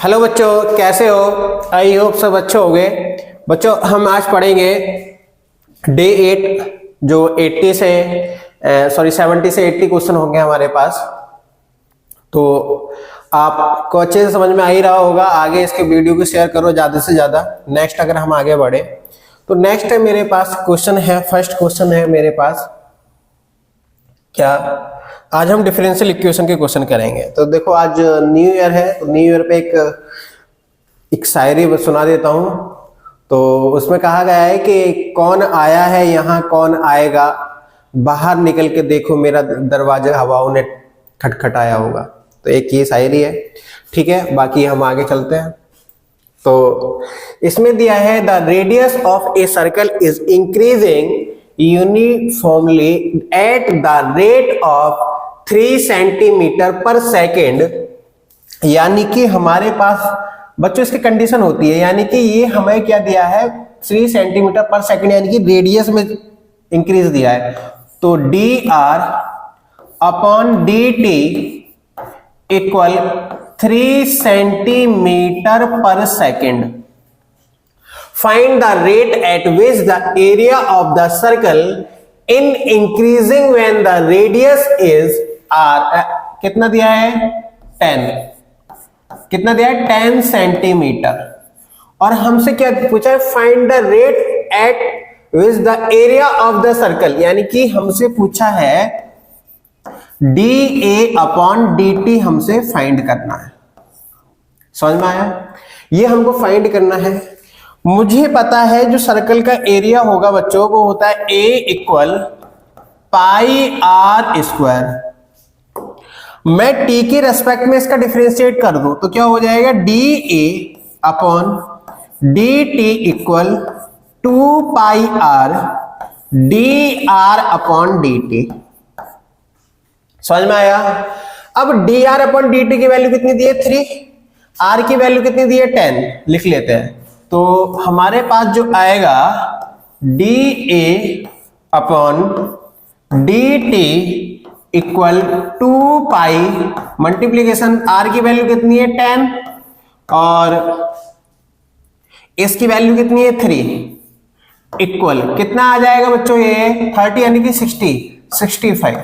Hello बच्चों, कैसे हो? आई होप सब अच्छे हो गए। बच्चों हम आज पढ़ेंगे डे 8 जो 70 से 80 क्वेश्चन होंगे हमारे पास। तो आपको अच्छे से समझ में आ ही रहा होगा। आगे इसके वीडियो को शेयर करो ज़्यादा से ज़्यादा। नेक्स्ट अगर हम आगे बढ़े तो नेक्स्ट है मेरे पास क्वेश्चन है, फर्स्ट क्वेश्चन है मेरे पास क्या, आज हम डिफरेंशियल इक्वेशन के क्वेश्चन करेंगे। तो देखो आज न्यू ईयर है, तो न्यू ईयर पे एक शायरी सुना देता हूं। तो उसमें कहा गया है कि कौन आया है यहाँ कौन आएगा, बाहर निकल के देखो मेरा दरवाजा हवाओं ने खटखटाया होगा। तो एक ये शायरी है, ठीक है। बाकी हम आगे चलते हैं। तो इसमें दिया है the radius of a circle is increasing uniformly at the rate of 3 centimetre पर सेकेंड। यानी कि हमारे पास बच्चों इसकी कंडीशन होती है, यानी कि ये हमें क्या दिया है 3 सेंटीमीटर पर सेकेंड, यानी कि रेडियस में इंक्रीज दिया है। तो D r upon d t equal 3 centimetre पर second. Find the rate at which the area of the circle in increasing when the radius is r। कितना दिया है 10, कितना दिया है 10 सेंटीमीटर। और हमसे क्या पूछा है find the rate at which the area of the circle, यानी कि हमसे पूछा है D a upon d t हमसे फाइंड करना है। समझ में आया? ये हमको फाइंड करना है। मुझे पता है जो सर्कल का एरिया होगा बच्चों वो होता है a equal pi r square. मैं t के रेस्पेक्ट में इसका डिफरेंशिएट कर दूं तो क्या हो जाएगा d a upon d t equal 2 pi r d r upon d t. समझ में आया? अब d r upon d t की वैल्यू कितनी दी है 3, आर की वैल्यू कितनी दी है 10, लिख लेते हैं। तो हमारे पास जो आएगा d a upon d t equal 2 pi multiplication r की वैल्यू कितनी है 10 और इसकी वैल्यू कितनी है 3 इक्वल कितना आ जाएगा बच्चों ये 30 यानी कि 65।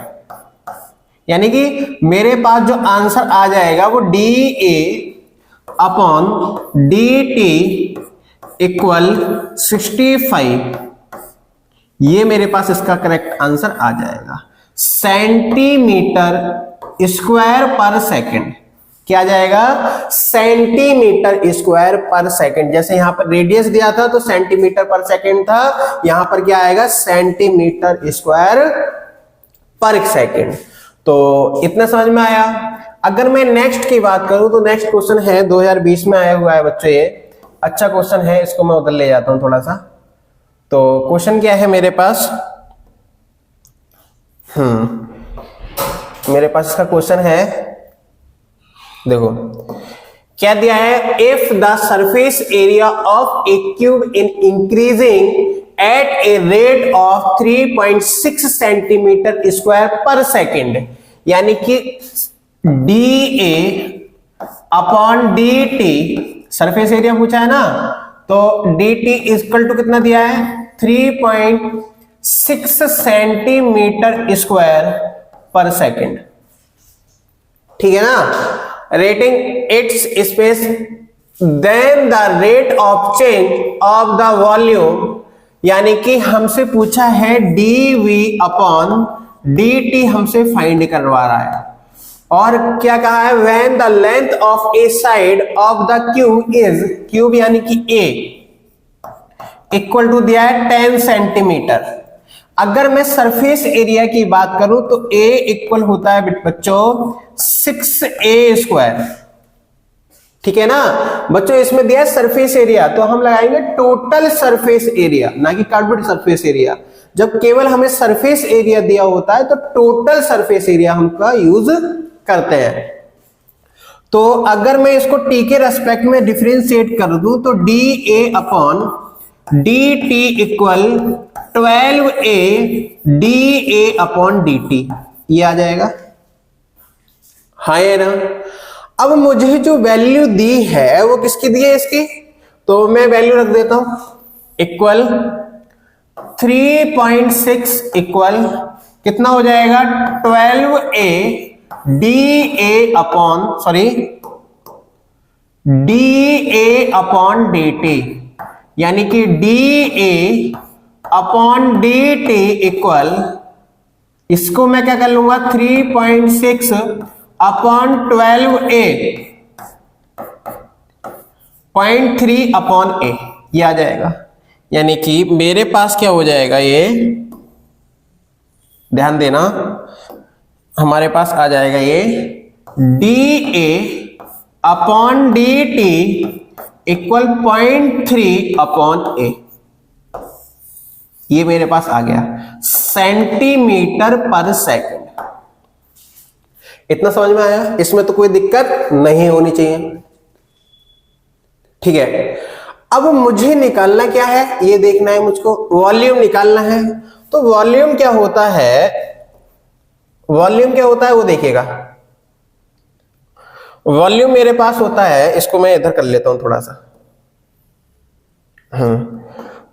यानी कि मेरे पास जो आंसर आ जाएगा वो D a upon d t equal 65। ये मेरे पास इसका करेक्ट आंसर आ जाएगा। सेंटीमीटर स्क्वायर पर सेकंड क्या जाएगा सेंटीमीटर स्क्वायर पर सेकंड। जैसे यहां पर रेडियस दिया था तो सेंटीमीटर पर सेकंड था, यहां पर क्या आएगा सेंटीमीटर स्क्वायर पर सेकंड। तो इतना समझ में आया। अगर मैं नेक्स्ट की बात करूं तो नेक्स्ट क्वेश्चन है 2020 में आया हुआ है बच्चों, ये अच्छा क्वेश्चन है, इसको मैं उधर ले जाता हूं थोड़ा सा। तो क्वेश्चन क्या है मेरे पास, मेरे पास इसका क्वेश्चन है, देखो क्या दिया है if the surface area of A cube in increasing at a rate of 3.6 centimetre square पर सेकेंड, यानी कि D a upon d T surface area पूछा है ना, तो डी टी इक्वल टू कितना दिया है 3.6 सेंटीमीटर स्क्वायर पर सेकेंड, ठीक है ना। Rating its space then the rate of change of the volume, यानी कि हमसे पूछा है d v upon d t हमसे फाइंड करवा रहा है। और क्या कहा है when the length of a side of the cube is, cube यानी कि ए इक्वल टू दिया है 10 सेंटीमीटर। अगर मैं सरफेस एरिया की बात करूं तो ए इक्वल होता है बच्चों 6a स्क्वायर, ठीक है ना बच्चों। इसमें दिया है सरफेस एरिया तो हम लगाएंगे टोटल सरफेस एरिया, ना कि कार्बन सरफेस एरिया। जब केवल हमें सरफेस एरिया दिया होता है तो टोटल सरफेस एरिया हम का यूज करते हैं। तो अगर मैं इसको टी के रेस्पेक्ट में डिफरेंशिएट कर दूं तो D a upon d t equal 12a D a upon d T, ये आ जाएगा, हाँ है ना। अब मुझे जो वैल्यू दी है वो किसकी दी है इसकी, तो मैं वैल्यू रख देता हूं इक्वल 3.6 इक्वल कितना हो जाएगा 12a da अपॉन dt, यानी कि da अपॉन dt इक्वल, इसको मैं क्या कर लूंगा 3.6 अपॉन 12a 0.3 अपॉन a, ये आ जाएगा। यानी कि मेरे पास क्या हो जाएगा, ये ध्यान देना, हमारे पास आ जाएगा ये dA upon dt equal 0.3 upon a, ये मेरे पास आ गया सेंटीमीटर पर सेकंड। इतना समझ में आया, इसमें तो कोई दिक्कत नहीं होनी चाहिए। ठीक है, अब मुझे निकालना क्या है, ये देखना है मुझको, वॉल्यूम निकालना है। तो वॉल्यूम क्या होता है, वॉल्यूम क्या होता है वो देखिएगा। वॉल्यूम मेरे पास होता है, इसको मैं इधर कर लेता हूं थोड़ा सा।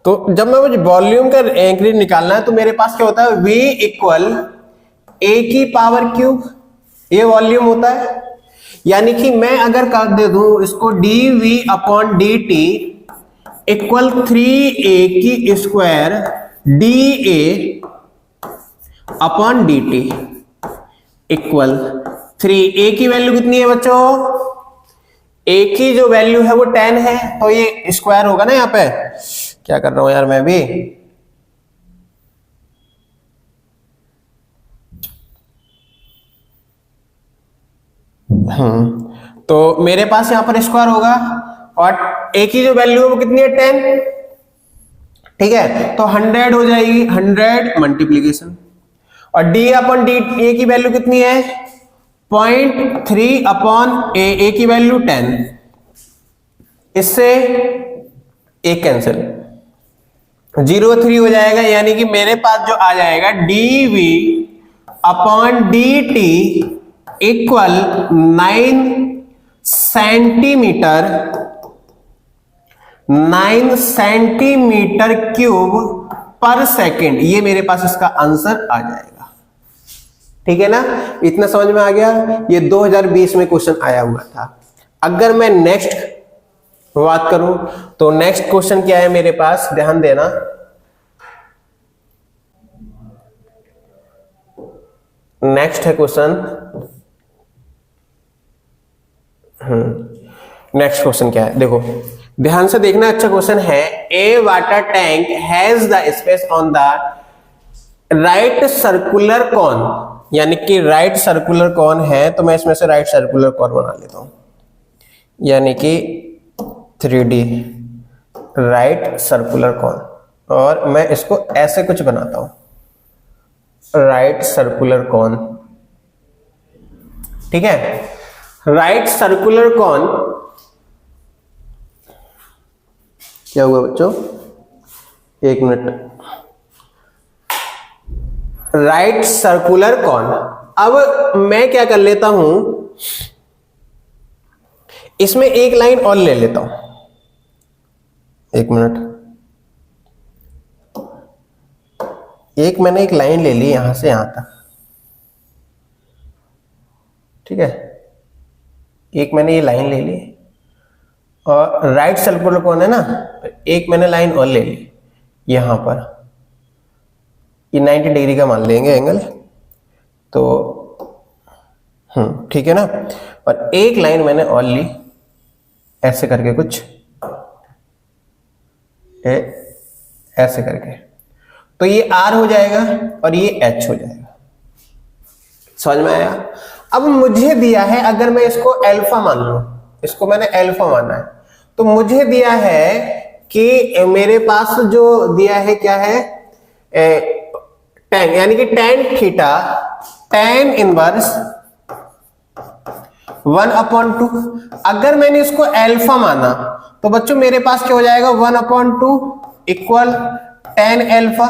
तो जब मैं मुझे वॉल्यूम का इंक्रीज निकालना है तो मेरे पास क्या होता है, V इक्वल a की पावर क्यूब, ये वॉल्यूम होता है। यानी कि मैं अगर कर दे दूं इसको dV upon dt equal 3a की square dA upon dt equal 3a की वैल्यू कितनी है बच्चों, a की जो वैल्यू है वो 10 है, तो ये स्क्वायर होगा ना। यहाँ पे क्या कर रहा हूं यार मैं भी, तो मेरे पास यहां पर स्क्वायर होगा और a की जो वैल्यू है वो कितनी है 10, ठीक है, तो 100 हो जाएगी, 100 मल्टीप्लीकेशन, और d अपॉन डी a की वैल्यू कितनी है 0.3 अपॉन a की वैल्यू 10, इससे a कैंसिल, 0.3 हो जाएगा। यानी कि मेरे पास जो आ जाएगा dV upon dt equal 9 centimetre cube पर सेकंड, ये मेरे पास इसका आंसर आ जाएगा। ठीक है ना, इतना समझ में आ गया। ये 2020 में क्वेश्चन आया हुआ था। अगर मैं नेक्स्ट बात करूं तो नेक्स्ट क्वेश्चन क्या है मेरे पास, ध्यान देना। नेक्स्ट है क्वेश्चन, नेक्स्ट क्वेश्चन क्या है देखो, ध्यान से देखना, अच्छा क्वेश्चन है। A water tank has the space on the right circular cone, यानी कि राइट सर्कुलर कॉन है, तो मैं इसमें से राइट सर्कुलर कॉन बना लेता हूं, यानी कि 3D राइट सर्कुलर कॉन, और मैं इसको ऐसे कुछ बनाता हूं, राइट सर्कुलर कॉन। ठीक है, राइट सर्कुलर कॉन क्या हुआ बच्चों, एक मिनट, राइट सर्कुलर कॉन। अब मैं क्या कर लेता हूं, इसमें एक लाइन और ले लेता हूं, एक मिनट, मैंने एक लाइन ले ली यहां से यहां तक, ठीक है, एक मैंने ये लाइन ले ली, और राइट सर्कुलर कौन है ना, एक मैंने लाइन और ले ली यहां पर, ये 90 डिग्री का मान लेंगे एंगल, तो ठीक है ना, और एक लाइन मैंने और ली ऐसे करके कुछ, ऐसे करके, तो ये R हो जाएगा और ये H हो जाएगा। समझ में आया। अब मुझे दिया है, अगर मैं इसको अल्फा मान लूं, इसको मैंने अल्फा माना है, तो मुझे दिया है कि मेरे पास जो दिया है क्या है, tan, यानी कि tan थीटा tan इनवर्स 1/2। अगर मैंने इसको अल्फा माना तो बच्चों मेरे पास क्या हो जाएगा 1/2 इक्वल tan अल्फा।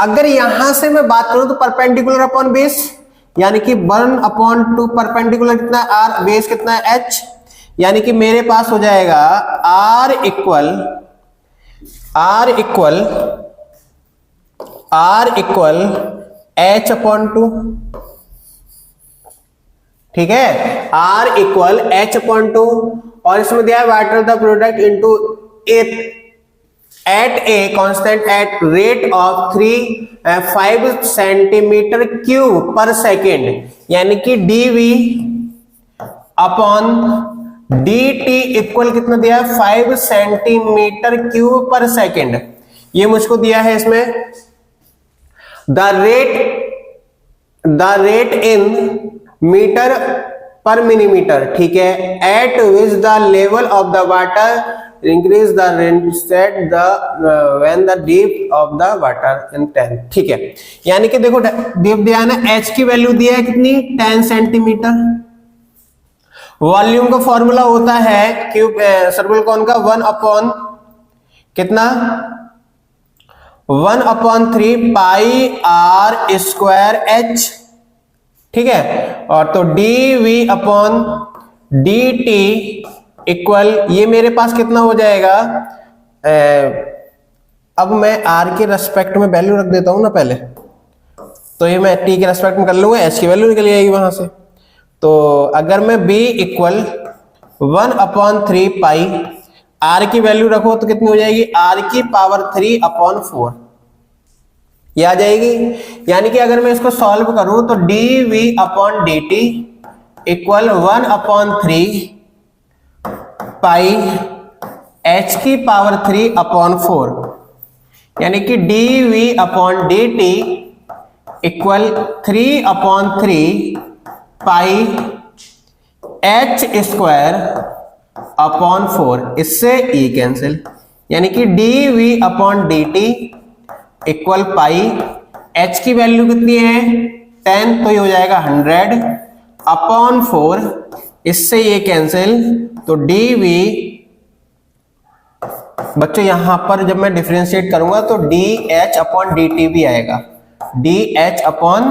अगर यहां से मैं बात करूं तो परपेंडिकुलर अपॉन बेस, यानी कि 1/2 परपेंडिकुलर कितना है आर, बेस कितना है एच, यानी कि मेरे पास हो जाएगा आर इक्वल h/2, ठीक है, R इक्वल h/2, और इसमें दिया है water the product into at a constant at rate of 5 centimetre cube पर सेकेंड, यानी कि dv अपॉन dt इक्वल कितना दिया है 5 सेंटीमीटर क्यूब पर सेकेंड, ये मुझको दिया है इसमें। द रेट इन मीटर पर मिलीमीटर, ठीक है, eight which the level of the water increase the set the when the deep of the water in 10, ठीक है, यानी कि देखो डीप दिया है ना, एच की वैल्यू दिया है कितनी 10 सेंटीमीटर। वॉल्यूम का फॉर्मूला होता है क्यूब सर्कुलर कॉन का 1 अपॉन कितना 1/3 पाई आर स्क्वायर एच, ठीक है, और तो dv अपॉन dt इक्वल, ये मेरे पास कितना हो जाएगा, अब मैं r के रेस्पेक्ट में वैल्यू रख देता हूं ना पहले, तो ये मैं t के रेस्पेक्ट में कर लूंगा, h की वैल्यू निकल जाएगी वहां से। तो अगर मैं b इक्वल 1/3 पाई r की वैल्यू रखो तो कितनी हो जाएगी r⁴ ये आ जाएगी, यानी कि अगर मैं इसको सॉल्व करूं तो dv अपॉन dt इक्वल 1/3 पाई h⁴, यानी कि dv अपॉन dt इक्वल 3/3 पाई h²/4, इससे e कैंसिल, यानी कि dv upon dt equal pi, h की वैल्यू कितनी है 10, तो ये हो जाएगा 100/4, इससे ये कैंसिल, तो dv बच्चों यहां पर जब मैं डिफरेंशिएट करूंगा तो dh अपॉन dt भी आएगा, dh अपॉन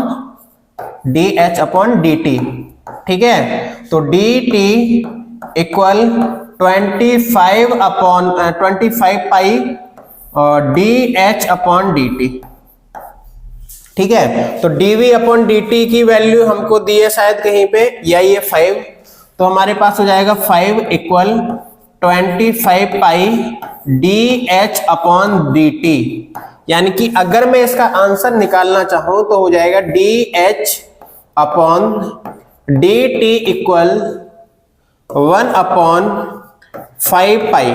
dt, ठीक है, तो dt इक्वल 25 पाई और dh अपॉन dt, ठीक है, तो dv अपॉन dt की वैल्यू हमको दी है शायद कहीं पे, या ये 5, तो हमारे पास हो जाएगा 5 इक्वल 25 पाई dh अपॉन dt, यानी कि अगर मैं इसका आंसर निकालना चाहूं तो हो जाएगा dh अपॉन dt इक्वल 1/5 पाई,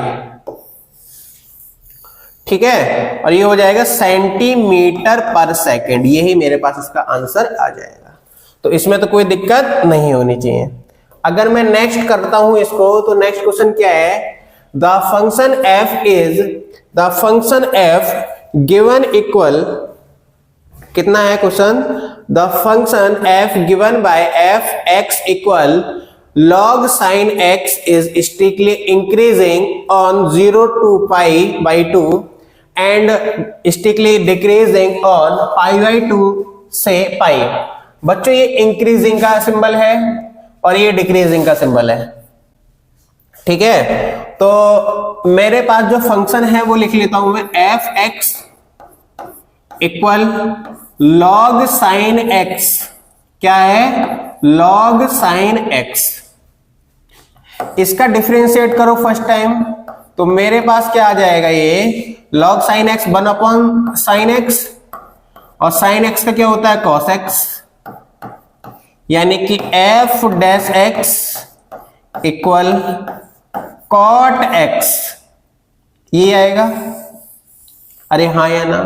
ठीक है, और ये हो जाएगा सेंटीमीटर पर सेकेंड, यही मेरे पास इसका आंसर आ जाएगा। तो इसमें तो कोई दिक्कत नहीं होनी चाहिए। अगर मैं नेक्स्ट करता हूं इसको, तो नेक्स्ट क्वेश्चन क्या है, the function f given equal कितना है question, the function f given bye f x equal log sin x is strictly increasing on 0 to pi/2 and strictly decreasing on pi/2 से पाई। बच्चों ये इंक्रीजिंग का symbol है और ये डिक्रीजिंग का सिंबल है, ठीक है, तो मेरे पास जो फंक्शन है वो लिख लेता हूं मैं, f(x) equal log sin x, क्या है log sin x, इसका डिफरेंशिएट करो फर्स्ट टाइम, तो मेरे पास क्या आ जाएगा, ये log sin x 1/sin x, और sin x का क्या होता है cos x, यानी कि f'(x) इक्वल cot x, ये आएगा, अरे हाँ या ना।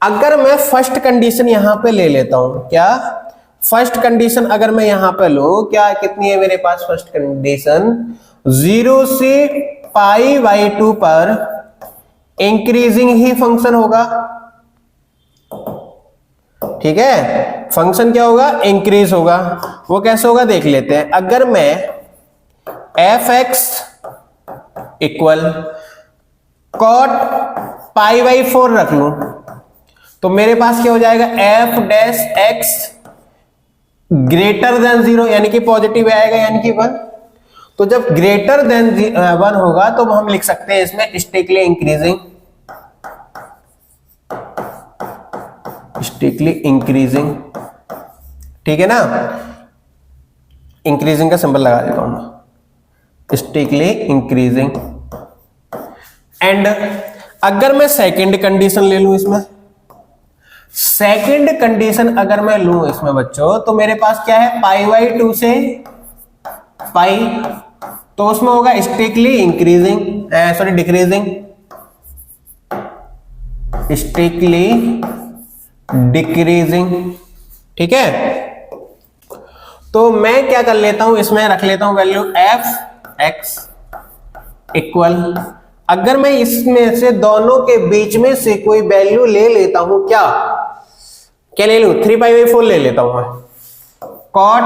अगर मैं फर्स्ट कंडीशन यहां पे ले लेता हूं, क्या फर्स्ट कंडीशन अगर मैं यहां पे लूं, क्या कितनी है मेरे पास फर्स्ट कंडीशन, 0 से pi/2 पर इंक्रीजिंग ही फंक्शन होगा, ठीक है, फंक्शन क्या होगा इंक्रीज होगा, वो कैसे होगा देख लेते हैं। अगर मैं f(x) इक्वल cot pi/4 रख लूं, तो मेरे पास क्या हो जाएगा f'(x) ग्रेटर देन 0 यानी कि पॉजिटिव आएगा यानी कि 1। तो जब ग्रेटर देन 1 होगा तो हम लिख सकते हैं इसमें स्टिकली इंक्रीजिंग, ठीक है ना। इंक्रीजिंग का सिंबल लगा देता हूं मैं, स्टिकली इंक्रीजिंग। एंड अगर मैं सेकंड कंडीशन ले लूं इसमें, सेकंड कंडीशन अगर मैं लूं इसमें बच्चों, तो मेरे पास क्या है, π/2 से पाई, तो उसमें होगा स्टिकली डिक्रीजिंग, स्टिकली डिक्रीजिंग, ठीक है। तो मैं क्या कर लेता हूं, इसमें रख लेता हूं वैल्यू f(x) इक्वल, अगर मैं इसमें से दोनों के बीच में से कोई वैल्यू ले लेता हूं, क्या ले लूं, 3π/4 ले लेता हूं मैं, cot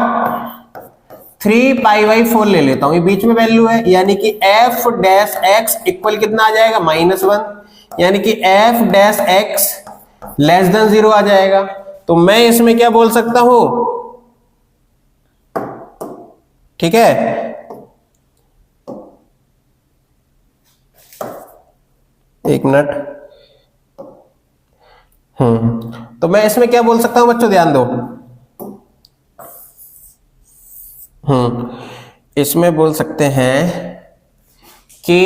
3π/4 ले लेता हूं, ये बीच में वैल्यू है, यानी कि f(x) इक्वल कितना आ जाएगा, -1, यानी कि f(x) लेस देन 0 आ जाएगा। तो मैं इसमें क्या बोल सकता हूं, ठीक है, एक मिनट, तो मैं इसमें क्या बोल सकता हूं बच्चों, ध्यान दो, इसमें बोल सकते हैं कि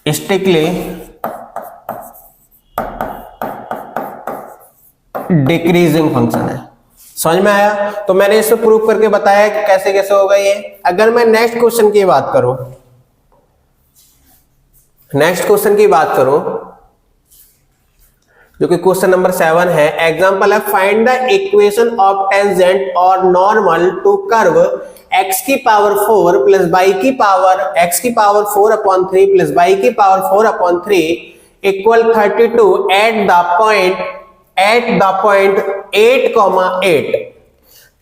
स्टिकली डिक्रीजिंग फंक्शन है। समझ में आया। तो मैंने इसको प्रूव करके बताया कि कैसे कैसे होगा ये। अगर मैं नेक्स्ट क्वेश्चन की बात करूं, जो कि क्वेश्चन नंबर 7 है, एग्जांपल है, find the equation of tangent और नॉर्मल टू कर्व x की पावर 4 प्लस y की पावर x की पावर 4/3 प्लस y की power 4/3 equal 32 eight the point 8,8।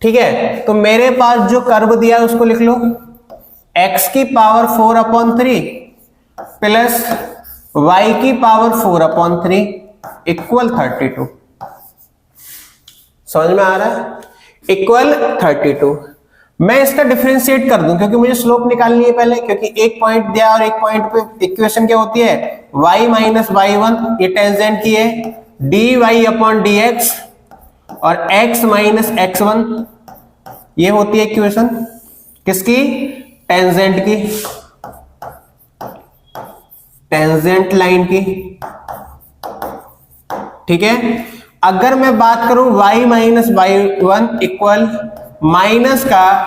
ठीक है, तो मेरे पास जो कर्व दिया है उसको लिख लो, x की पावर 4/3 प्लस y की पावर 4/3 इक्वल 32। समझ में आ रहा है, इक्वल 32। मैं इसका डिफरेंशिएट कर दूं क्योंकि मुझे स्लोप निकालनी है पहले, क्योंकि एक पॉइंट दिया और एक पॉइंट पे इक्वेशन क्या होती है, y माइनस y1, ये टेंजेंट की है, dy/dx और x माइनस x1, ये होती है इक्वेशन किसकी, टेंजेंट की, टेंजेंट लाइन की। ठीक है, अगर मैं बात करूं y minus y1 equal minus का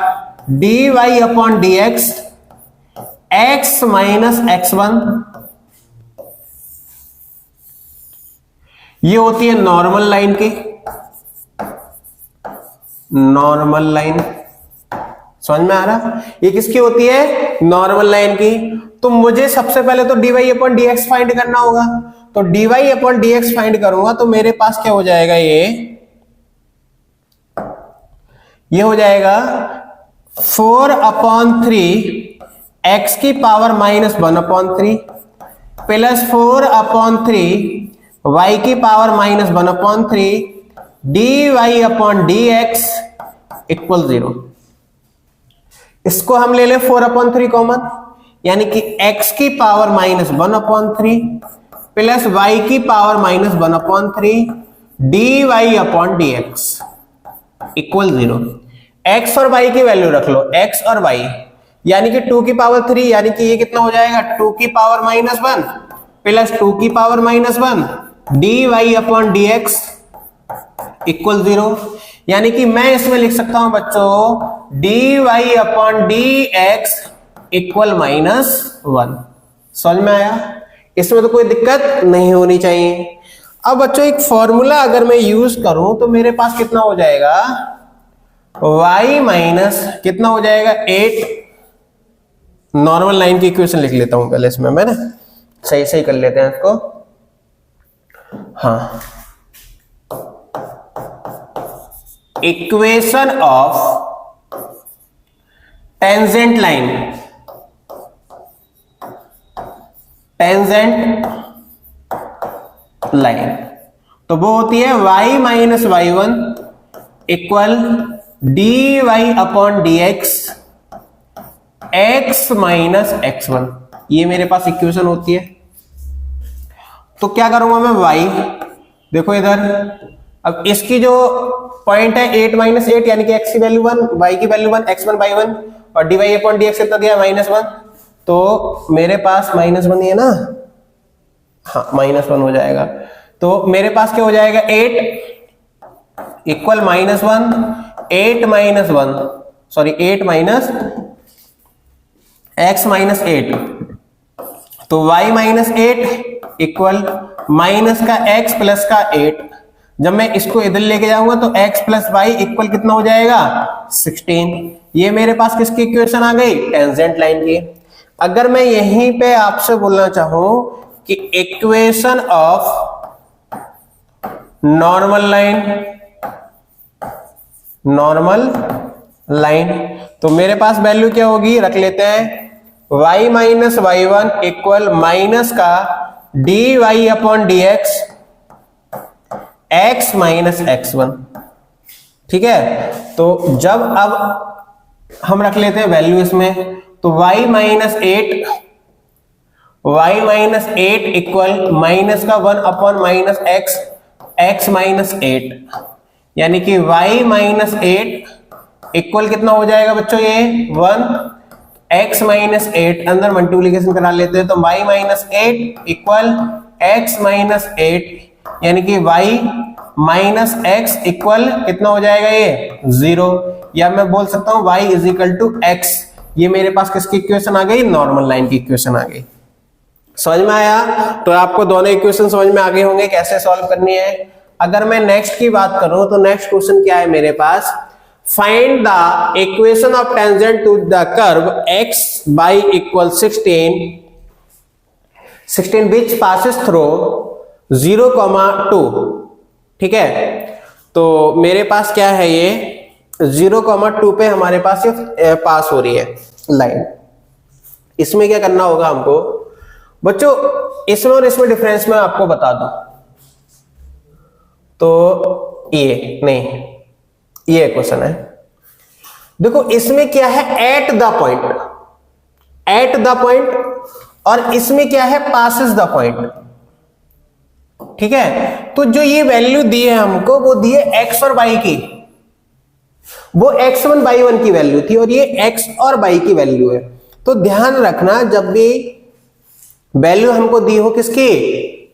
dy/dx x माइनस x1, ये होती है नॉर्मल लाइन की, नॉर्मल लाइन। समझ में आ रहा, ये किसकी होती है, नॉर्मल लाइन की। तो मुझे सबसे पहले तो dy/dx फाइंड करना होगा, तो dy/dx फाइंड करूंगा तो मेरे पास क्या हो जाएगा, ये हो जाएगा 4/3 x की पावर -1/3 प्लस 4/3 y की पावर -1/3 dy/dx इक्वल 0। इसको हम ले ले 4/3 कॉमन, यानी कि x की पावर -1/3 प्लस y की पावर -1/3 dy/dx इक्वल 0। x और y की वैल्यू रख लो, x और y, यानी कि 2 की पावर 3, यानी कि ये कितना हो जाएगा, 2 की पावर -1 प्लस 2 की पावर -1 dy/dx इक्वल 0। यानी कि मैं इसमें लिख सकता हूं बच्चों dy/dx इक्वल -1। समझ में आया, इसमें तो कोई दिक्कत नहीं होनी चाहिए। अब बच्चों एक फॉर्मूला अगर मैं यूज करूं तो मेरे पास कितना हो जाएगा, y माइनस कितना हो जाएगा 8। नॉर्मल लाइन की इक्वेशन लिख लेता हूं पहले इसमें, मैं ना सही कर लेते हैं इसको। हाँ, इक्वेशन ऑफ टेंजेंट लाइन, तो वो होती है y minus y one equal d y upon d x x minus x one. ये मेरे पास इक्वेशन होती है। तो क्या करूंगा मैं y, देखो इधर, अब इसकी जो पॉइंट है 8 माइनस 8 यानी कि x की वैल्यू 1, y की वैल्यू 1, x1 बाई 1 और dy अपॉन dx कितना दिया -1, तो मेरे पास -1 है ना, हाँ -1 हो जाएगा। तो मेरे पास क्या हो जाएगा 8 equal -1, 8 minus 1 sorry 8 minus x minus 8, तो y माइनस 8 इक्वल माइनस का x प्लस का 8। जब मैं इसको इधर लेके जाऊंगा तो x प्लस वाई इक्वल कितना हो जाएगा 16। ये मेरे पास किसकी इक्वेशन आ गई, टेंजेंट लाइन की। अगर मैं यहीं पे आपसे बोलना चाहूं कि इक्वेशन ऑफ नॉर्मल लाइन, तो मेरे पास वैल्यू क्या होगी, रख लेते हैं y minus y one equal minus का d y upon d x x minus x one. ठीक है, तो जब अब हम रख लेते हैं वैल्यू इसमें, तो y माइनस 8 इक्वल माइनस का 1 अपॉन माइनस x माइनस 8, यानी कि y माइनस 8 इक्वल कितना हो जाएगा बच्चों, ये 1 x माइनस 8, अंदर मल्टीप्लीकेशन करा लेते हैं, तो y minus 8 equal x minus 8, यानी कि y माइनस x इक्वल कितना हो जाएगा, ये 0, या मैं बोल सकता हूं y is equal to x। ये मेरे पास किसकी इक्वेशन आ गई, नॉर्मल लाइन की इक्वेशन आ गई। समझ में आया? तो आपको दोनों इक्वेशन समझ में आ गए होंगे कैसे सॉल्व करनी है। अगर मैं नेक्स्ट की बात करूं तो नेक्स्ट क्वेश्चन क्या है मेरे पास, find the equation of tangent to the curve x by equal 16 which passes through 0,2। ठीक है, तो मेरे पास क्या है, ये 0,2 पे हमारे पास ये पास हो रही है लाइन। इसमें क्या करना होगा हमको बच्चों, इसमें और इसमें डिफरेंस मैं आपको बता दूं, तो ये नहीं, ये क्वेश्चन है। देखो इसमें क्या है, एट द पॉइंट, और इसमें क्या है, पासेस द पॉइंट। ठीक है, तो जो ये वैल्यू दी है हमको, वो दी है x और y की, वो x1 बाई 1 की वैल्यू थी और ये x और y की वैल्यू है। तो ध्यान रखना, जब भी वैल्यू हमको दी हो किसकी,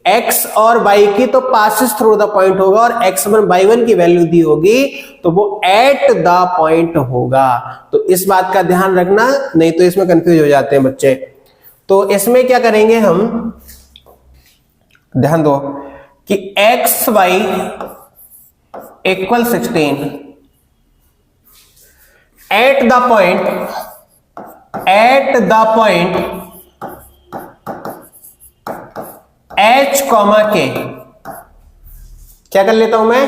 x और y की, तो पासिस थ्रू द पॉइंट होगा, और x1 बाई 1 की वैल्यू दी होगी तो वो एट द पॉइंट होगा। तो इस बात का ध्यान रखना, नहीं तो इसमें कंफ्यूज हो जाते हैं बच्चे। तो इसमें क्या करेंगे हम, ध्यान दो कि x y equal 16 at the point h comma k, क्या कर लेता हूं मैं,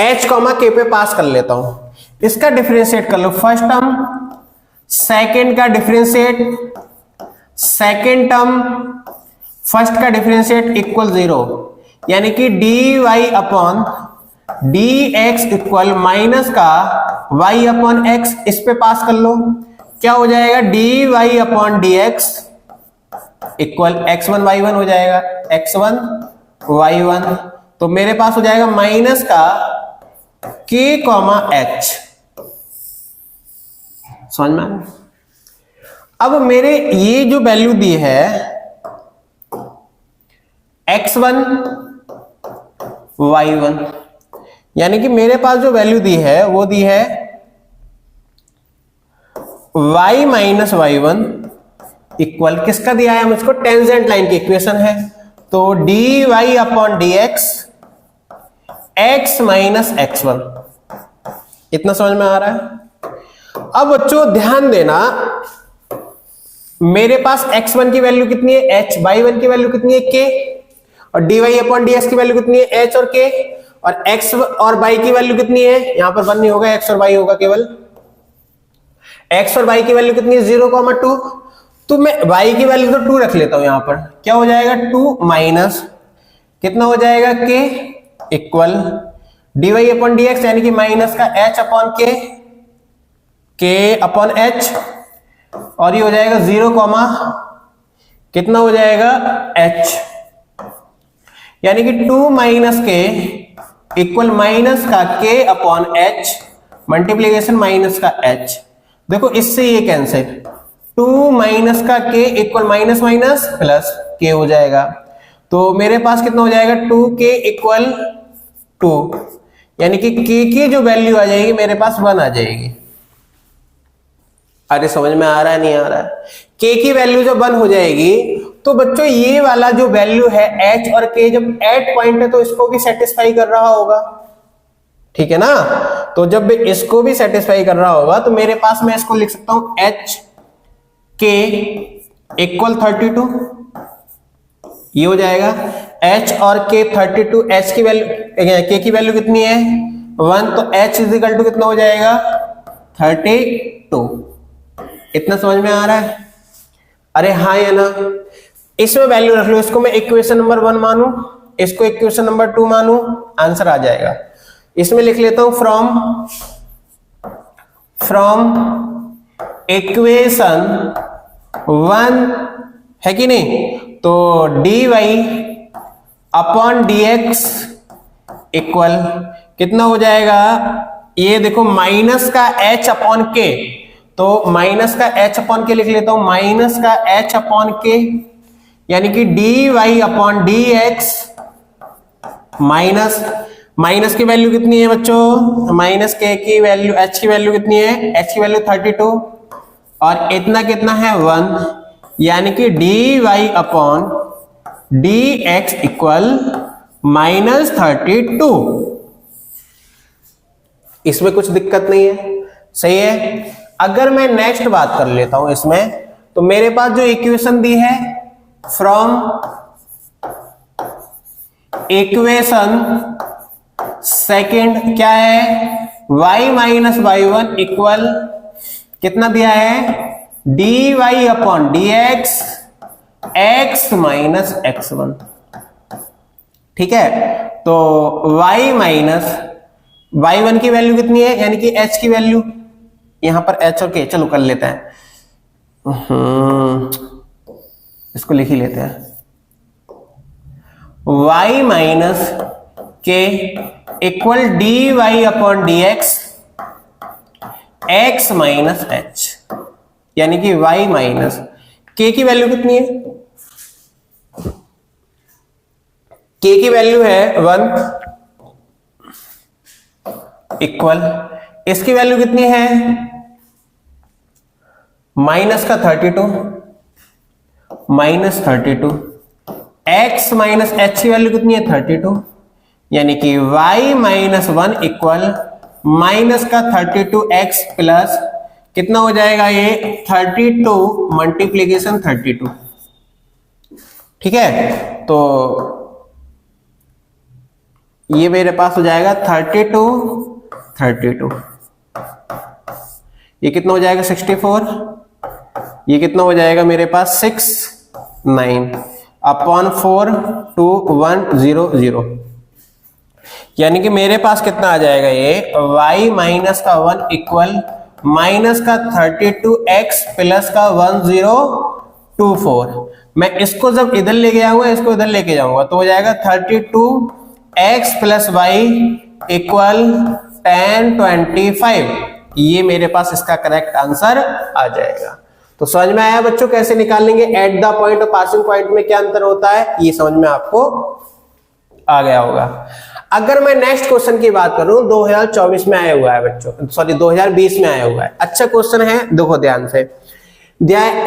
h कॉमा के पे पास कर लेता हूं। इसका डिफरेंशिएट कर लो, फर्स्ट टर्म सेकंड का डिफरेंशिएट, सेकंड टर्म फर्स्ट का डिफरेंशिएट इक्वल 0, यानी कि d y upon d x equal minus का y अपॉन एक्स, इस पे पास कर लो, क्या हो जाएगा, d y upon d x equal x1 y1 हो जाएगा, x1 y1। तो मेरे पास हो जाएगा माइनस का k कॉमा h। समझ में आया? अब मेरे ये जो वैल्यू दी है x1 y1, यानी कि मेरे पास जो वैल्यू दी है वो दी है y माइनस y1 इक्वल, किसका दिया है मुझको, टेंजेंट लाइन की इक्वेशन है, तो d y upon d x x minus x one. इतना समझ में आ रहा है? अब बच्चों ध्यान देना, मेरे पास x1 की वैल्यू कितनी है h, y1 की वैल्यू कितनी है k, और dy अपॉन dx की वैल्यू कितनी है h और k, और x और y की वैल्यू कितनी है, यहां पर 1 नहीं होगा, x और y होगा केवल, x और y की वैल्यू कितनी है 0,2, तो मैं y की वैल्यू तो 2 रख लेता हूं यहां पर, क्या हो जाएगा 2 माइनस कितना हो जाएगा k equal dy upon dx यानी कि माइनस का h upon k upon h, और ये हो जाएगा 0 कॉमा कितना हो जाएगा h, यानी कि 2 माइनस के इक्वल माइनस का k upon h multiplication minus का h। देखो इससे ये कैंसिल, 2 माइनस का k equal minus minus plus k हो जाएगा, तो मेरे पास कितना हो जाएगा 2k इक्वल 2, यानी कि k की जो वैल्यू आ जाएगी मेरे पास 1 आ जाएगी। अरे समझ में आ रहा है नहीं आ रहा है? k की वैल्यू जब 1 हो जाएगी तो बच्चों ये वाला जो वैल्यू है h और k जब एट पॉइंट है तो इसको भी सेटिस्फाई कर रहा होगा, ठीक है ना। तो जब इसको भी सेटिस्फाई कर रहा होगा तो मेरे पास मैं इसको लिख सकता हूं h k इक्वल 32, ये हो जाएगा h और k 32, h की वैल्यू k की वैल्यू कितनी है 1, तो h इज इक्वल टू कितना हो जाएगा 32। इतना समझ में आ रहा है? अरे हाँ या ना? इसमें वैल्यू रख लो, इसको मैं इक्वेशन नंबर 1 मानू, इसको इक्वेशन नंबर 2 मानू, आंसर आ जाएगा। इसमें लिख लेता हूं फ्रॉम इक्वेशन 1 है कि नहीं, तो dy अपॉन dx इक्वल कितना हो जाएगा, ये देखो माइनस का h अपॉन k, तो माइनस का h अपॉन के लिख लेता हूं, माइनस का h अपॉन के, यानी कि dy अपॉन dx माइनस की वैल्यू कितनी है बच्चों, माइनस के की वैल्यू h की वैल्यू कितनी है, h की वैल्यू 32 और इतना कितना है 1, यानी कि dy अपॉन dx इक्वल -32। इसमें कुछ दिक्कत नहीं है, सही है। अगर मैं नेक्स्ट बात कर लेता हूं इसमें, तो मेरे पास जो इक्वेशन दी है फ्रॉम इक्वेशन सेकंड क्या है, y माइनस y1 इक्वल कितना दिया है dy upon dx x minus x1, ठीक है। तो y माइनस y1 की वैल्यू कितनी है, यानी कि h की वैल्यू, यहां पर h और k चलो कर लेते हैं, इसको लिख ही लेते हैं, y minus k equal dy upon dx x minus h, यानी कि y माइनस k की वैल्यू कितनी है, k की वैल्यू है 1 इक्वल इसकी वैल्यू कितनी है माइनस का 32 माइनस 32, x माइनस h की वैल्यू कितनी है 32, यानी कि y माइनस 1 इक्वल माइनस का 32x प्लस कितना हो जाएगा ये 32 मल्टीप्लीकेशन 32, ठीक है। तो ये मेरे पास हो जाएगा 32, ये कितना हो जाएगा 64, ये कितना हो जाएगा मेरे पास 69 अपॉन 4 2 1 0 0, यानी कि मेरे पास कितना आ जाएगा ये y माइनस का 1 इक्वल माइनस का 32x प्लस का 1024। मैं इसको जब इधर लेके जाऊंगा, इसको इधर लेके जाऊंगा, तो हो जाएगा 32x प्लस y इक्वल 1025। ये मेरे पास इसका करेक्ट आंसर आ जाएगा। तो समझ में आया बच्चों कैसे निकालेंगे एट द पॉइंट और पासिंग पॉइंट में क्या अंतर होता है, ये समझ में आपको आ गया होगा। अगर मैं नेक्स्ट क्वेश्चन की बात करूं, 2024 में आया हुआ है बच्चों, सॉरी 2020 में आया हुआ है, अच्छा क्वेश्चन है, देखो ध्यान से।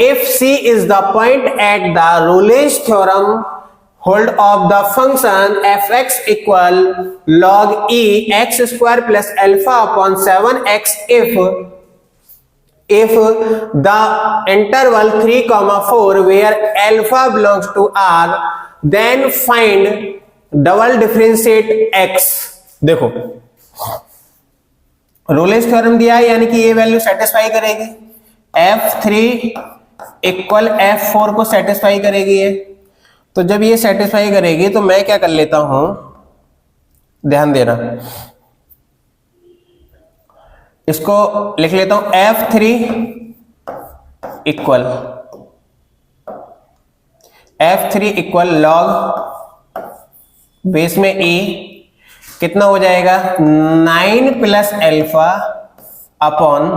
If C is the point at the Rolle's theorem hold of the function fx equal log e x square plus alpha upon 7x if the interval 3,4 where alpha belongs to R, then find double differentiate x। देखो Rolle's theorem दिया है, यानी कि ये value satisfy करेगी, f3 equal f4 को satisfy करेगी ये। तो जब ये सेटिस्फाई करेगी तो मैं क्या कर लेता हूं, ध्यान देना, इसको लिख लेता हूं F3 इक्वल लॉग बेस में E कितना हो जाएगा 9 प्लस अल्फा अपॉन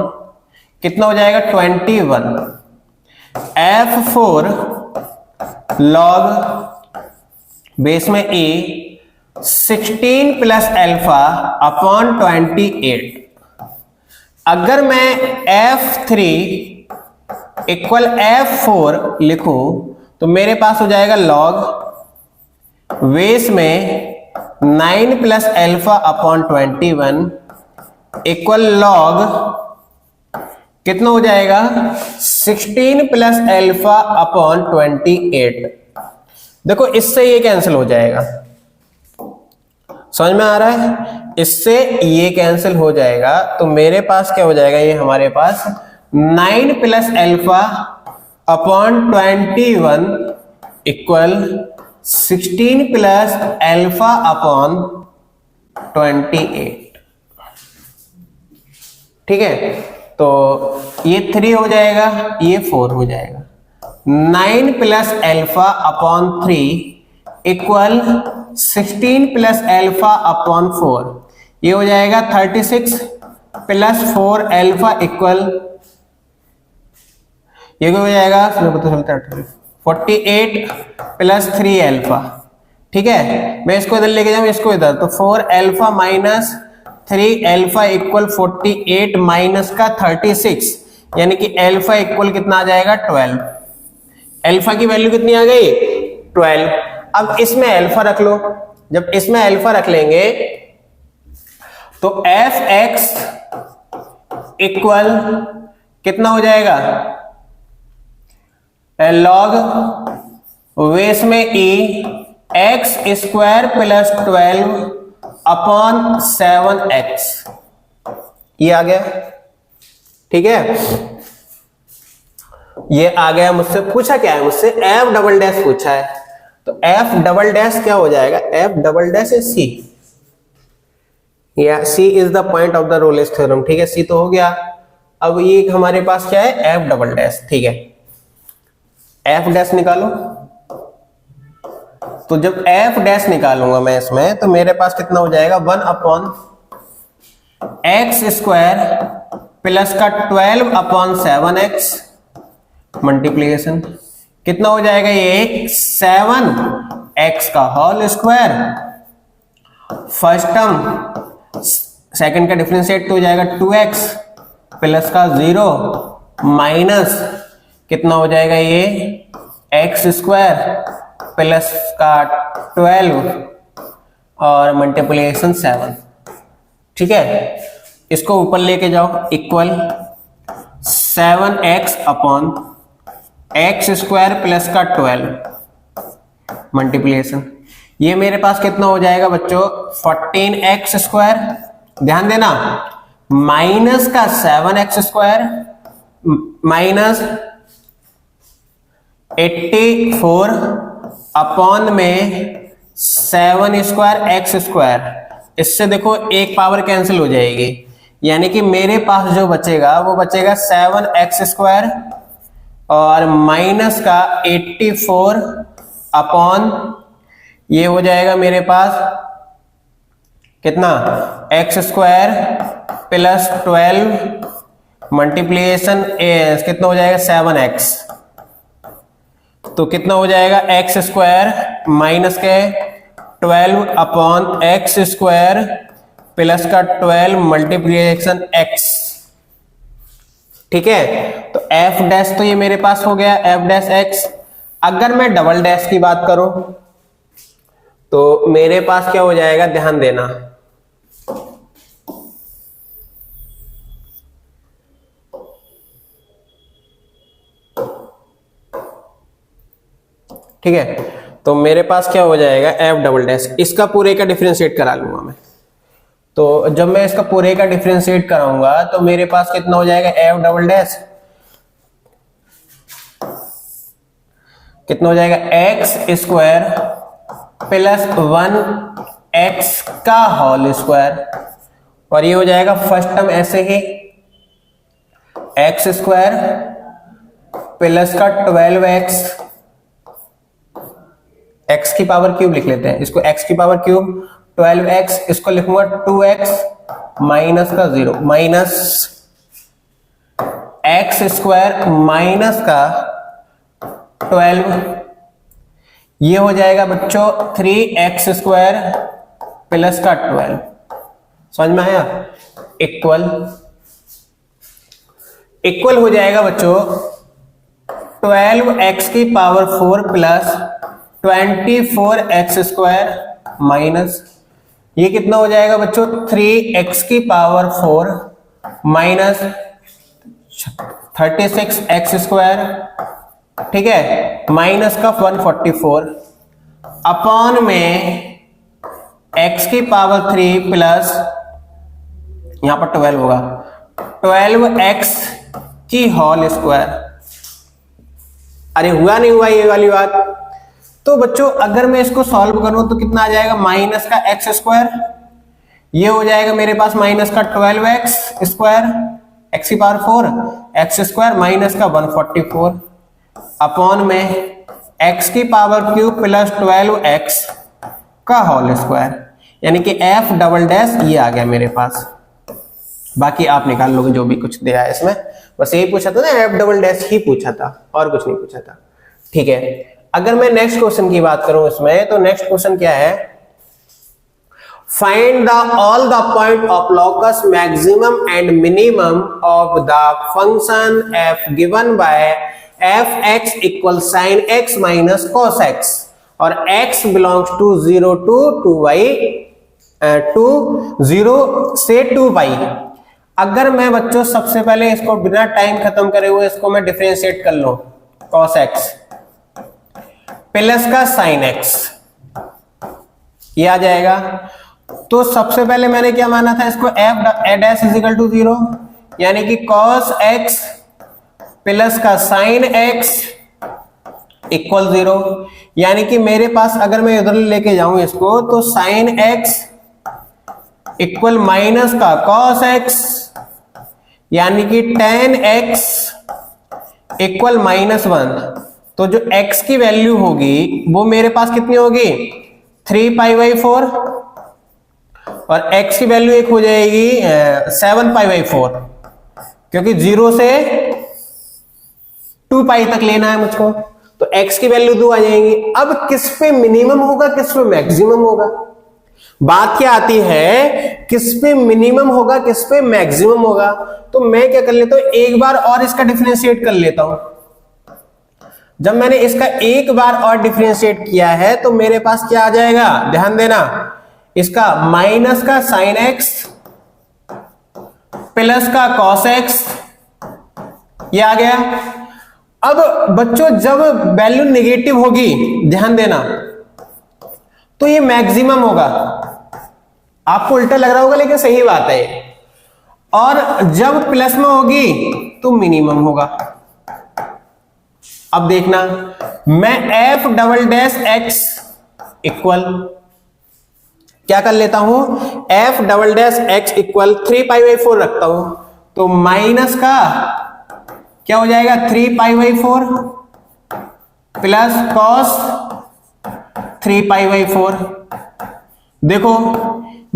कितना हो जाएगा 21 F4 लॉग बेस में E 16 प्लस अल्फा अपॉन 28। अगर मैं F3 इक्वल F4 लिखूं तो मेरे पास हो जाएगा लॉग बेस में 9 plus alpha upon 21 equal log कितना हो जाएगा 16 प्लस अल्फा अपॉन 28। देखो इससे ये कैंसिल हो जाएगा, समझ में आ रहा है, इससे ये कैंसिल हो जाएगा। तो मेरे पास क्या हो जाएगा, ये हमारे पास 9 plus alpha upon 21 equal 16 plus alpha upon 28। ठीक है, तो ये 3 हो जाएगा, ये 4 हो जाएगा। 9 plus alpha upon 3 equal 16 plus alpha upon 4, ये हो जाएगा 36 प्लस 4 अल्फा इक्वल ये हो जाएगा 48 प्लस 3 अल्फा। ठीक है, मैं इसको इधर लेके जाऊं, इसको इधर, तो 4 alpha minus 3 alpha equal 48 minus का 36, यानी कि अल्फा इक्वल कितना आ जाएगा 12। अल्फा की वैल्यू कितनी आ गई 12। अब इसमें अल्फा रख लो, जब इसमें अल्फा रख लेंगे तो एफ एक्स इक्वल कितना हो जाएगा लॉग बेस में e x square plus 12 upon 7x, ये आ गया। ठीक है, ये आ गया। मुझसे पूछा क्या है, मुझसे एफ डबल डैश पूछा है, तो एफ डबल डैश क्या हो जाएगा, f double dash is c, या c is the point of the Rolle's theorem. ठीक है, सी तो हो गया। अब ये हमारे पास क्या है, एफ डबल डैश। ठीक है, एफ डैश निकालो, तो जब एफ डैश निकालूंगा मैं इसमें, तो मेरे पास कितना हो जाएगा 1 अपॉन एक्स स्क्वायर प्लस का 12 अपॉन 7x मल्टीप्लीकेशन कितना हो जाएगा, ये 7x का whole square, first term, second का डिफरेंशिएट तो हो जाएगा 2x प्लस का 0 माइनस कितना हो जाएगा, ये x स्क्वायर प्लस का 12 और मल्टीप्लिकेशन 7। ठीक है, इसको ऊपर लेके जाओ, equal 7x upon x square plus का 12 मल्टीप्लिकेशन, ये मेरे पास कितना हो जाएगा बच्चों 14x स्क्वायर, ध्यान देना, माइनस का 7x स्क्वायर माइनस 84 अपॉन में 7 स्क्वायर एक्स स्क्वायर। इससे देखो एक पावर कैंसिल हो जाएगी, यानी कि मेरे पास जो बचेगा वो बचेगा 7x स्क्वायर और माइनस का 84 अपॉन ये हो जाएगा मेरे पास कितना एक्स स्क्वायर प्लस 12 मल्टीप्लिकेशन कितना हो जाएगा 7x, तो कितना हो जाएगा एक्स स्क्वायर माइनस के 12 अपॉन एक्स स्क्वायर प्लस का 12 मल्टीप्लिकेशन x। ठीक है, तो f डैश तो ये मेरे पास हो गया f डैश x। अगर मैं डबल डैश की बात करूं तो मेरे पास क्या हो जाएगा, ध्यान देना, ठीक है, तो मेरे पास क्या हो जाएगा एफ डबल डैश, इसका पूरे का डिफरेंशिएट करा लूंगा मैं। तो जब मैं इसका पूरे का डिफरेंशिएट कराऊंगा तो मेरे पास कितना हो जाएगा एफ डबल डैश, कितना हो जाएगा एक्स स्क्वायर प्लस 1 एक्स का होल स्क्वायर, और ये हो जाएगा फर्स्ट टर्म ऐसे ही एक्स स्क्वायर प्लस का 12x, एक्स की पावर क्यूब लिख लेते हैं इसको, एक्स की पावर क्यूब 12x, इसको लिखूंगा 2x माइनस का 0 माइनस एक्स स्क्वायर माइनस का 12, ये हो जाएगा बच्चों 3x स्क्वायर प्लस का 12, समझ में आया? इक्वल हो जाएगा बच्चों 12x की power 4 plus 24x square minus, ये कितना हो जाएगा बच्चों 3x की पावर 4 माइनस 36x स्क्वायर, ठीक है, माइनस का 144 अपॉन में x की पावर 3 प्लस यहां पर 12 होगा 12x की होल स्क्वायर। अरे हुआ नहीं हुआ ये वाली बात? तो बच्चों अगर मैं इसको सॉल्व करूं तो कितना आ जाएगा, माइनस का एक्स स्क्वायर, ये हो जाएगा मेरे पास माइनस का 12x स्क्वायर, एक्स की पावर 4 एक्स स्क्वायर माइनस का 144 अपॉन में x की पावर क्यूब प्लस 12x का होल स्क्वायर, यानी कि f डबल डैश ये आ गया मेरे पास। बाकी आप निकाल लोगे जो भी कुछ दिया है इसमें, बस यही पूछा था ना, f डबल डैश ही पूछा था और कुछ नहीं पूछा था, ठीक है। अगर मैं नेक्स्ट क्वेश्चन की बात करूं इसमें, तो नेक्स्ट क्वेश्चन क्या है, find the all the point of locus maximum and minimum of the function f given by f(x) equal sin x minus cos x और x belongs to 0 to 2y 0 से 2y। अगर मैं बच्चों सबसे पहले इसको बिना टाइम खत्म करे हुए इसको मैं डिफरेंशिएट कर लूं, cos x प्लस का sin x, ये आ जाएगा। तो सबसे पहले मैंने क्या माना था इसको, f dash is equal to 0, यानी कि cos x प्लस का sin x इक्वल 0, यानी कि मेरे पास अगर मैं इधर लेके जाऊं इसको तो sin x इक्वल माइनस का cos x, यानी कि tan x इक्वल -1। तो जो x की वैल्यू होगी वो मेरे पास कितनी होगी 3π/4 और x की वैल्यू एक हो जाएगी 7π/4, क्योंकि 0 से 2π तक लेना है मुझको, तो x की वैल्यू 2 आ जाएंगी। अब किस पे मिनिमम होगा किस पे मैक्सिमम होगा, बात क्या आती है किस पे मिनिमम होगा किस पे मैक्सिमम होगा। तो मैं क्या कर लेता हूं, एक बार और इसका डिफरेंशिएट कर लेता हूं। जब मैंने इसका एक बार और डिफरेंशिएट किया है तो मेरे पास क्या आ जाएगा, ध्यान देना, इसका माइनस का sin x प्लस का cos x, ये आ गया। अब बच्चों जब वैल्यू नेगेटिव होगी, ध्यान देना, तो ये मैक्सिमम होगा। आपको उल्टा लग रहा होगा लेकिन सही बात है। और जब प्लस में होगी तो मिनिमम होगा। अब देखना, मैं f double dash x equal क्या कर लेता हूं, f double dash x equal 3π/4 रखता हूं, तो माइनस का क्या हो जाएगा 3π/4 प्लस cos 3π/4। देखो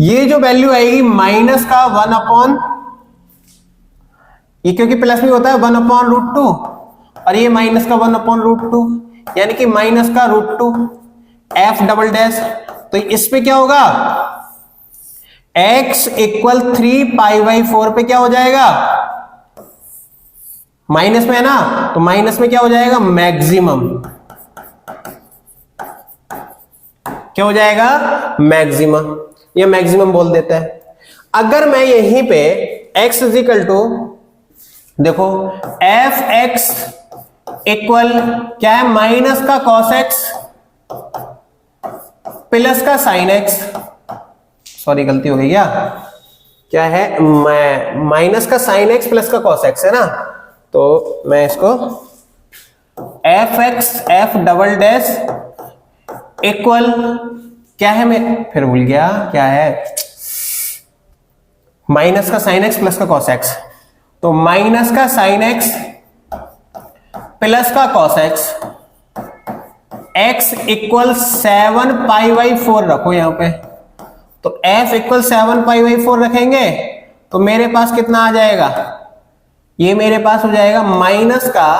ये जो वैल्यू आएगी माइनस का 1/, ये क्योंकि प्लस में होता है 1/√2 और ये माइनस का 1/√2, यानी कि माइनस का √2 f डबल डैश। तो इस पे क्या होगा, x इक्वल 3π/4 पे क्या हो जाएगा, माइनस में है ना, तो माइनस में क्या हो जाएगा मैक्सिमम, क्या हो जाएगा मैक्सिमम, ये मैक्सिमम बोल देते हैं। अगर मैं यहीं पे x इज इक्वल टू, देखो f(x) इक्वल क्या है, माइनस का cos x प्लस का sin x, सॉरी गलती हो गई क्या है, माइनस का sin x प्लस का cos x है ना, तो मैं इसको f(x) f double dash equal क्या है, मैं फिर भूल गया क्या है, माइनस का साइन एक्स प्लस का कॉस एक्स। तो माइनस का साइन एक्स प्लस का कॉस एक्स, एक्स इक्वल 7π/4 रखो यहां पे। तो f इक्वल 7π/4 रखेंगे तो मेरे पास कितना आ जाएगा, ये मेरे पास हो जाएगा माइनस का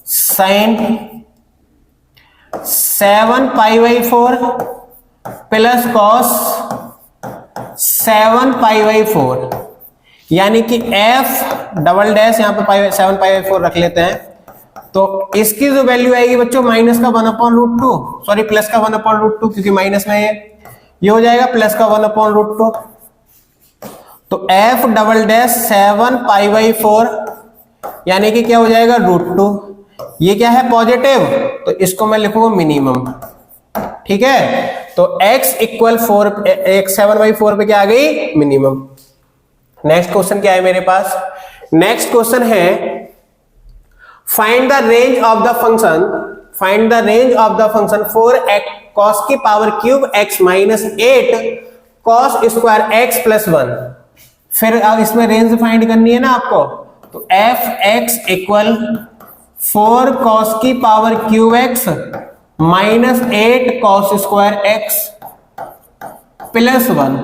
साइन 7π/4 प्लस कॉस 7π/4, यानी कि f डबल डैश यहां पे 7π/4 रख लेते हैं। तो इसकी जो वैल्यू आएगी बच्चों माइनस का 1/√2, सॉरी प्लस का 1/√2, क्योंकि माइनस में ये हो जाएगा प्लस का 1/√2। तो f डबल डैश 7π/4 यानी कि क्या हो जाएगा √2। ये क्या है, पॉजिटिव, तो इसको मैं लिखूंगा मिनिमम। ठीक है, तो x इक्वल 7/4 पे क्या आ गई, मिनिमम। नेक्स्ट क्वेश्चन क्या है मेरे पास, नेक्स्ट क्वेश्चन है find the range of the function, find the range of the function 4x cos की power cube x minus 8 cos square x plus 1। फिर अब इसमें रेंज फाइंड करनी है ना आपको, तो f(x) इक्वल 4 cos की power cube x minus 8 cos square x plus 1।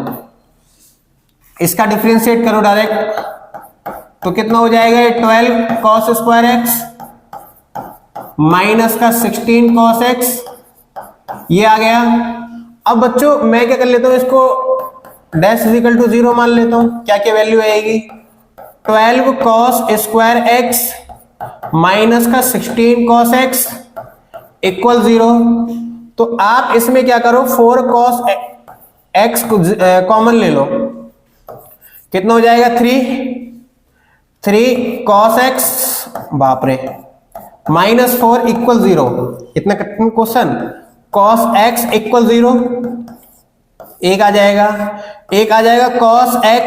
इसका डिफरेंशिएट करो डायरेक्ट, तो कितना हो जाएगा, 12 cos स्क्वायर x माइनस का 16 cos x, ये आ गया। अब बच्चों मैं क्या कर लेता हूं, इसको डैश इज इक्वल टू 0 मान लेता हूं। क्या क्या वैल्यू आएगी, 12 cos स्क्वायर x माइनस का 16 cos x इक्वल 0। तो आप इसमें क्या करो, 4 cos x को कॉमन ले लो, कितना हो जाएगा 3 cos x, बाप रे, माइनस 4 इक्वल 0। इतना कठिन क्वेश्चन, cos x इक्वल 0, एक आ जाएगा cos x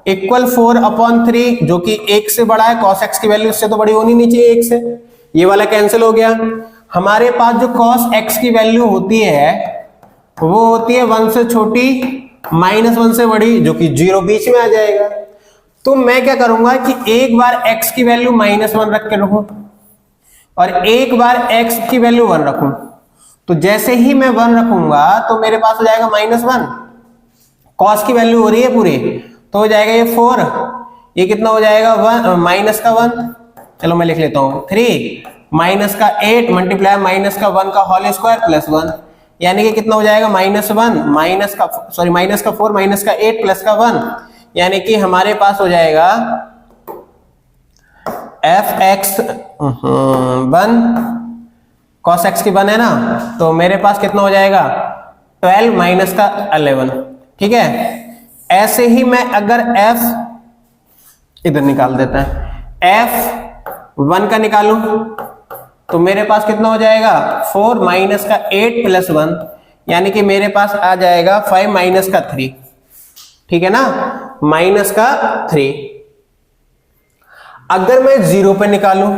इक्वल 4/3, जो कि 1 से बड़ा है। cos x की वैल्यू इससे तो बड़ी होनी नहीं चाहिए 1 से, ये वाला कैंसिल हो गया। हमारे पास जो cos x की वैल्यू होती है वो होती है 1 से छोटी माइनस 1 से बड़ी, जो कि 0 बीच में आ जाएगा। तो मैं क्या करूंगा कि एक बार x की वैल्यू -1 रख के रखूं और एक बार x की वैल्यू 1 रखूं। तो जैसे ही मैं 1 रखूंगा तो मेरे पास हो जाएगा -1, cos की वैल्यू हो रही है पूरी, तो हो जाएगा ये 4, ये कितना हो जाएगा 1 माइनस का 1, चलो मैं लिख लेता हूं 3 माइनस का 8 मल्टीप्लाई माइनस का 1 का होल स्क्वायर प्लस 1, यानी कि कितना हो जाएगा -1 माइनस का 4 माइनस का 8 प्लस का 1, यानी कि हमारे पास हो जाएगा f(x) 1 cos x की 1 है ना, तो मेरे पास कितना हो जाएगा 12 माइनस का 11। ठीक है, ऐसे ही मैं अगर f इधर निकाल देते हैं, f(1) का निकालूं तो मेरे पास कितना हो जाएगा 4 माइनस का 8 प्लस 1, यानी कि मेरे पास आ जाएगा 5 माइनस का 3। ठीक है ना, माइनस का 3। अगर मैं 0 पे निकालूं,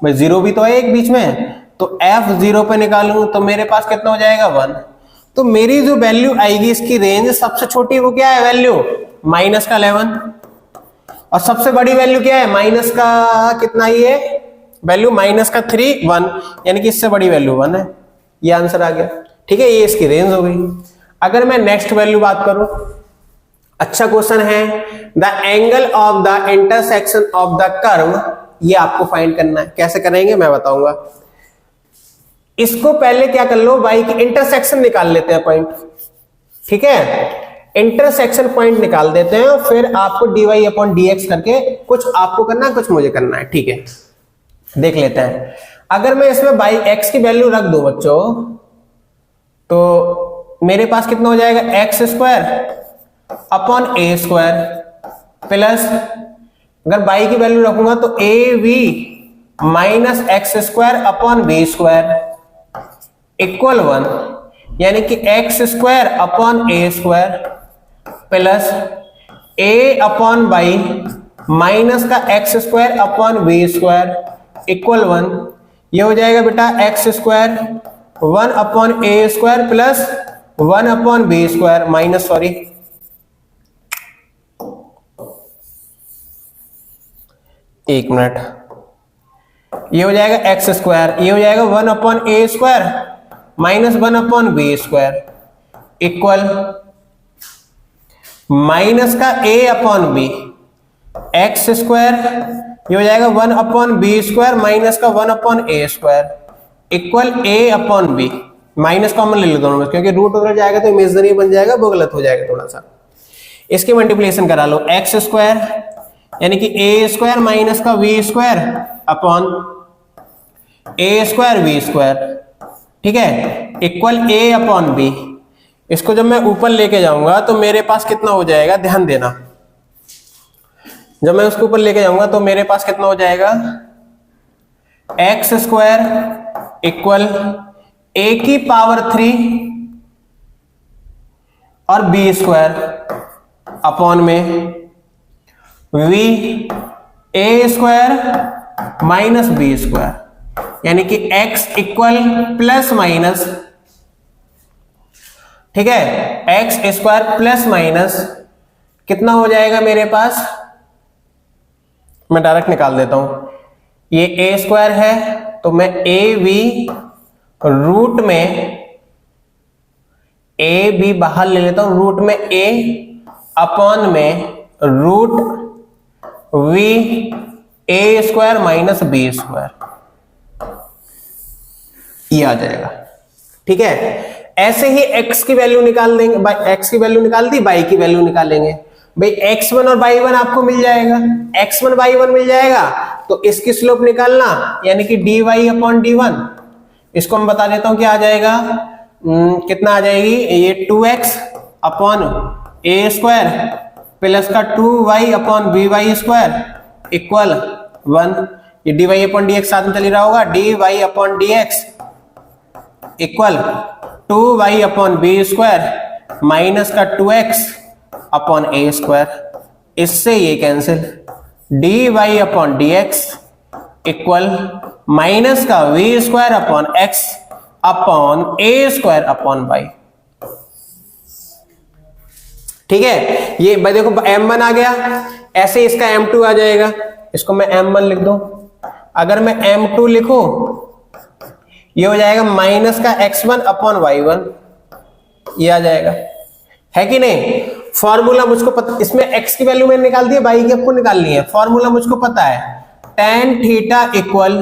मैं 0 भी तो है एक बीच में, तो f(0) पे निकालूं तो मेरे पास कितना हो जाएगा 1। तो मेरी जो वैल्यू आएगी इसकी रेंज सबसे छोटी वो क्या है वैल्यू, माइनस का 11, और सबसे बड़ी वैल्यू क्या है, माइनस का कितना ही है वैल्यू, माइनस का 3 1, यानी कि इससे बड़ी वैल्यू 1 है। ये आंसर आ गया। ठीक है, ये इसकी रेंज हो गई। अगर मैं नेक्स्ट वैल्यू बात करूं, अच्छा क्वेश्चन है, the angle of the intersection of the curve, ये आपको फाइंड करना है। कैसे करेंगे मैं बताऊंगा। इसको पहले क्या कर लो भाई कि इंटरसेक्शन निकाल लेते हैं पॉइंट। ठीक है, इंटरसेक्शन पॉइंट निकाल देते हैं और फिर आपको dy/dx करके कुछ आपको करना है कुछ मुझे करना है। ठीक है, देख लेते हैं। अगर मैं इसमें बाई x की वैल्यू रख दूं बच्चों, तो मेरे पास कितना हो जाएगा x² प्लस, अगर बाई की वैल्यू रखूंगा तो ab माइनस x² इक्वल 1, यानी कि x² प्लस a/y माइनस का x² इक्वल 1, ये हो जाएगा बेटा x² 1/a² plus 1 upon b square minus, sorry एक मिनट, ये हो जाएगा एक्स स्क्वायर, ये हो जाएगा 1 upon a square minus 1 upon b square equal minus का a upon b x square, ये हो जाएगा 1 अपॉन बी स्क्वायर माइनस का 1 upon a square equal A upon B, minus common ले लो दोनों में क्योंकि रूट उधर जाएगा तो इमेजिनरी बन जाएगा, वो गलत हो जाएगा थोड़ा सा। इसकी मल्टीप्लिकेशन करा लो, एक्स स्क्वायर यानी कि ए स्क्वायर माइनस का b square upon a square b square, ठीक है, इक्वल ए अपॉन बी। इसको जब मैं ऊपर लेके जाऊंगा तो मेरे पास कितना हो जाएगा, ध्यान देना, जब मैं उसको ऊपर लेके जाऊंगा तो मेरे पास कितना हो जाएगा, एक्स स्क्वायर इक्वल ए की पावर 3 और बी स्क्वायर अपॉन में b a square minus b square, यानी कि x इक्वल प्लस माइनस, ठीक है, एक्स स्क्वायर प्लस माइनस कितना हो जाएगा मेरे पास, मैं डायरेक्ट निकाल देता हूं, ये ए स्क्वायर है तो मैं ए बी रूट में ए बी बाहर ले लेता हूं, रूट में ए अपॉन में root b a square minus b square, ये आ जाएगा, ठीक है। ऐसे ही x की वैल्यू निकाल देंगे, x की वैल्यू निकाल दी, y की वैल्यू निकालेंगे भाई, x1 और y1 आपको मिल जाएगा, x1 y1 मिल जाएगा तो इसकी स्लोप निकालना यानी कि dy अपॉन d1, इसको मैं बता देता हूं क्या आ जाएगा, कितना आ जाएगी, ये 2x upon a square plus का 2y upon b y square equal 1, ये dy अपॉन dx साथ में चल रहा होगा, dy upon dx equal 2y upon b square minus का 2x अपॉन ए स्क्वायर, इससे ये cancel, dy upon dx equal minus का v square upon x upon a square upon y, ठीक है। ये भाई देखो m1 आ गया, ऐसे इसका m2 आ जाएगा, इसको मैं m1 लिख दूं, अगर मैं m2 लिखूं ये हो जाएगा माइनस का x1 अपॉन y1, ये आ जाएगा, है कि नहीं। फॉर्मूला मुझको पता, इसमें x की वैल्यू मैंने निकाल दी है, y की आपको निकालनी है, फॉर्मूला मुझको पता है, tan थीटा इक्वल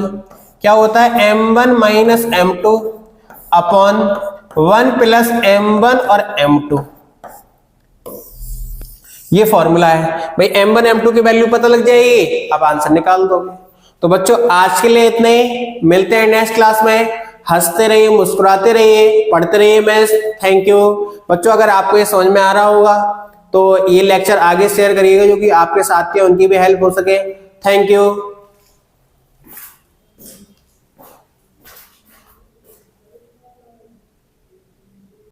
क्या होता है, m1 minus m2 upon 1 plus m1 और m2, ये फॉर्मूला है भाई। m1 m2 की वैल्यू पता लग जाएगी, आप आंसर निकाल दोगे। तो बच्चों आज के लिए इतना ही, मिलते हैं नेक्स्ट क्लास में, हंसते रहिए, मुस्कुराते रहिए, पढ़ते रहिए मैथ्स। थैंक यू बच्चों। अगर आपको ये समझ में आ रहा होगा तो ये लेक्चर आगे शेयर करिएगा, जो कि आपके साथी हैं उनकी भी हेल्प हो सके। Thank you.